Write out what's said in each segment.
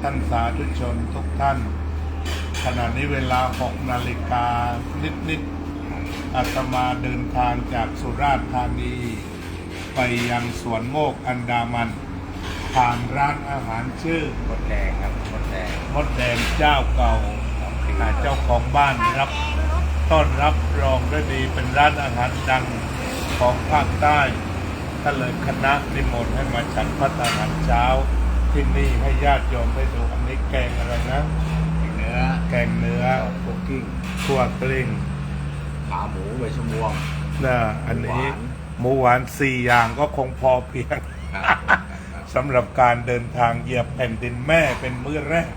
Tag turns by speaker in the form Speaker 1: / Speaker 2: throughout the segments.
Speaker 1: ท่านสาธุชนทุกท่านขณะนี้เวลา 6 นาฬิกานิดๆอาตมาเดินทางจากสุราษฎร์ธานีไปยังสวนโมกอันดามันผ่านร้านอาหารชื่อ
Speaker 2: มดแดงครับมดแดง
Speaker 1: เจ้าเก่าเจ้าของบ้านรับต้อนรับรองด้วยดีเป็นร้านอาหารดังของภาคใต้ก็เลยคณะนิมนต์ให้มาฉันภัตตาหารเช้าที่นี่ให้ญาติโยมได้ดูอันนี้แกงอะไรนะแกงเนื้อ
Speaker 2: คุกกิ้ง
Speaker 1: คั่วกลิ้ง
Speaker 2: ขาหมูใบชะมวง
Speaker 1: นะอันนี้หมูหวาน4 อย่างก็คงพอเพียงสำหรับการเดินทางเหยียบแผ่นดินแม่เป็นมื้อแรก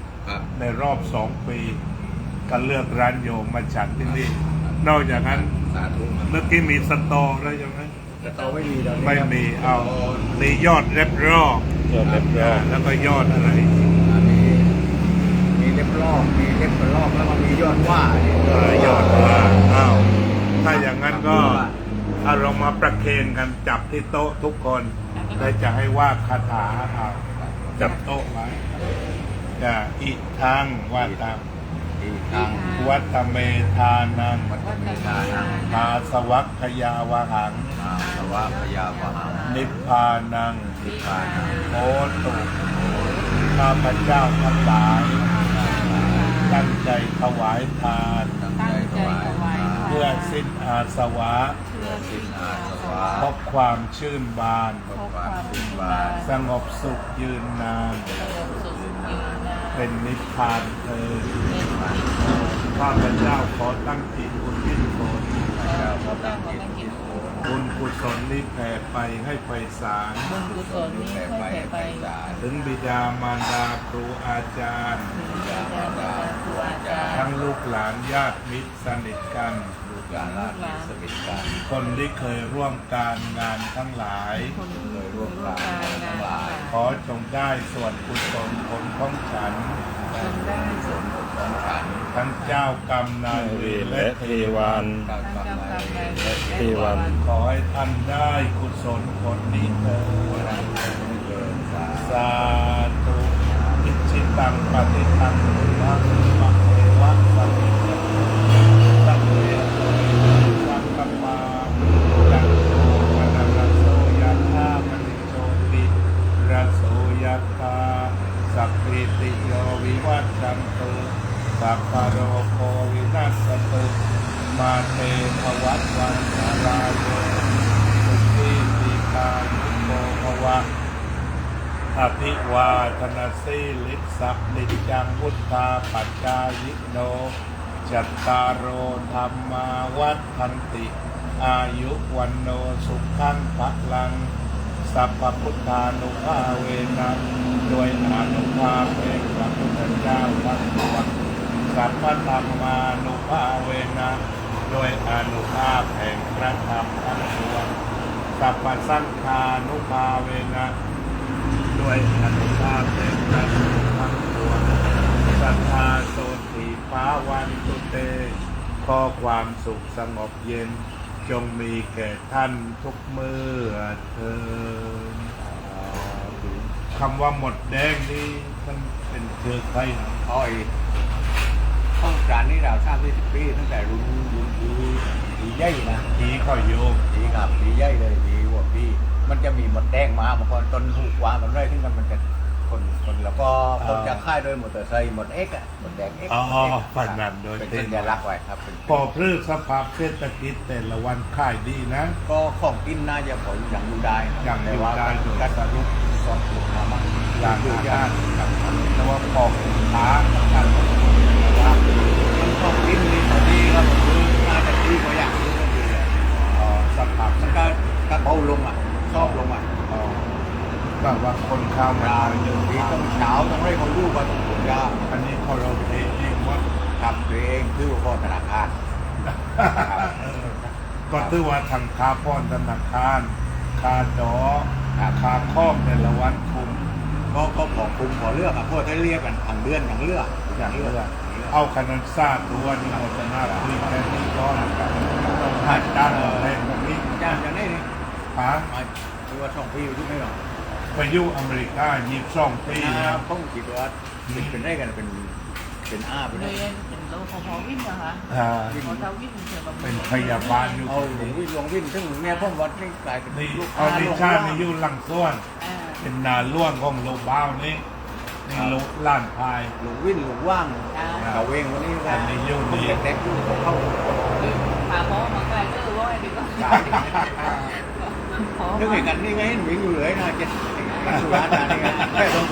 Speaker 1: ในรอบ2 ปีก็เลือกร้านโยมมาฉันที่นี่นอกจากนั้นเมื่อกี้มีสตอแล้วใช่ไหม
Speaker 2: สตอไม่
Speaker 1: มีเอามียอดเล็บรอบแล้วก็ยอดอะไร
Speaker 2: มีเล็บรอบมีเล็บกระรอกแล้วก็มียอดว่าย
Speaker 1: อดว่าอ้าวถ้าอย่างนั้นก็เอาเรามาประเคนกันจับที่โต๊ะทุกคนได้จะให้ว่าคาถาเอาจับโต๊ะไว้จะอิทังว่าตามวัตเมธานังอาสวัคยาวหังนิพพานังโอตุข้าพเจ้าทั้งหลายตั้งใจถวายทานเพื่อสิ้นอาสวะพบความชื่นบานสงบสุขยืนนานเป็นนิพพานเถิดข้าพเจ้าขอตั้งจิตอุทิศตนบุญกุศลนี้แผ่ไปให้ไพศาลถึงบิดามารดาครูอาจารย์ทั้งลูกหลานญาติมิตรสนิทกันคนที่เคยร่วมการงานทั้งหลายขอจงได้ส่วนกุศลผลของฉันทั้งเจ้ากรรมนายเวรและเทวันขอให้ท่านได้กุศลผลนี้เถิดสาธุอิจิตังปฏิตังตุมังมะเทวะสัพพิสัพเพสังกัปปะจักโตมะนะระโสยะธามณิโชติระโสยะธาสัพพิติโยวิวัชชันตุสัพพะโรโควินัสสตุมาเตภวัตวันตรายโยสุขีติกายุโกภวะอภิวาทนาสีลิสัพนิจังพุทธาปัจจายิโนจัตตารโอธรรมาวัฏทันติอายุวันโนสุขังพลังสัพพพุทธานุภาเวนะโดยอนุภาพแห่งพระพุทธเจ้าทั้งปวงสัพพธรรมานุภาเวนะโดยอนุภาพแห่งพระธรรมทั้งปวงสัพพสังฆานุภาเวนะโดยอนุภาพแห่งพระสงฆ์ทั้งปวงสัทธาโสติภาวันตุเตขอความสุขสงบเย็นจงมีแก่ท่านทุกเมื่อเถิดคำว่าหมดแดงนี่มันเป็นเครือใคร
Speaker 2: อ้อยต้องการนี่เราทราบที่ปีตั้งแต่รุ่นผีใหญ่นะ
Speaker 1: ผีข้อยโยม
Speaker 2: ผีกับผีใหญ่เลยผีวัวผีมันจะมีหมดแดงมาบางคนต้นถูกวางมันไรขึ้นกันมันจะคนแล้วก็คนจะค่ายโดยมอเตอร์ไซค์หมดเอ็กอะหมดแดงเอ็ก
Speaker 1: ฝันนั้นโดย
Speaker 2: เป็นสัญลักษณ์ไว้ครับ
Speaker 1: พอพืชสภาพเศรษฐกิจแต่ละวันขายดีนะ
Speaker 2: ก็ของกินน่าจะผลอย่างอยู่ได้
Speaker 1: อย่างอยู่ได้โดย
Speaker 2: การสรุปสองตัวมา
Speaker 1: อย่างอยู่ยากแต่ว่าของค้าการ
Speaker 2: ว่ามันของกินนี่ตอนนี้ครับน่าจะดีกว่าอย่างนี้ก็คือ
Speaker 1: สภาพ
Speaker 2: สักการกระเพราลงอ่ะชอบลงอ่ะ
Speaker 1: แบบว่าคนข้าวมา
Speaker 2: อยู่ที่ต้องเช้าต้องให้เขารู้ว่าต้องปลูกยา
Speaker 1: อันนี้เขาเราเองว่า
Speaker 2: ทำเองคือพ่อธนาคาร
Speaker 1: ก็ถือว่าทางค้าพ่อธนาคารค่าจอค่าครอบในละวันคุม
Speaker 2: ก็ขอคุมขอเลือกอ่ะพวกที่เรียกกันทางเลื่อนอย่างเลือก
Speaker 1: เอาคะแนนซาตัวนี่หมดหน้าคุยแค่นี้ก็ต้องหัดด้านอะไรแบบนี้
Speaker 2: จ้างอย่างนี้นี่
Speaker 1: หา
Speaker 2: คือว่า2 ปีอยู่ที่ไหนหรอ
Speaker 1: ไปอยู่อเมริกา22 ปี
Speaker 2: นะต้องคิดว่า เป็นได้กันเป็นอ้าเป็น
Speaker 3: เล
Speaker 2: ได้
Speaker 3: ยเป็นโลพอวิ่งเหรอคะ
Speaker 1: อ่า
Speaker 3: พอเท้าวิ่งเฉยแบบ
Speaker 1: เป็นพยาบาลอยู่
Speaker 2: เอาหลวงวิ่งซึ่งเนี่ยพ่อวัดนี่กลายเป็น
Speaker 1: นี่
Speaker 2: ลูก
Speaker 1: เอา
Speaker 2: ค้า
Speaker 1: ดิ
Speaker 2: หลวง
Speaker 1: ชา
Speaker 2: ว่า
Speaker 1: ตินี่อยู่หลังส่วน
Speaker 3: อ่า
Speaker 1: เป็นนาล่วงของโลบ้าวนี่นี่โลล้านพาย
Speaker 2: หลวงวิ่งหลวงว่าง
Speaker 3: อ่า
Speaker 2: เขาเองวันนี้
Speaker 1: อันนี้อยู่นี่
Speaker 2: เด็กๆอยู่เขาเข้า
Speaker 3: ป่าพ่อมาไกลก็ร้อยดีก็พอ
Speaker 2: นึกเห็นกันนี่ไงวิ่งอยู่เลยนะจะสุราษฎร์นี่ไงแค่ต้อง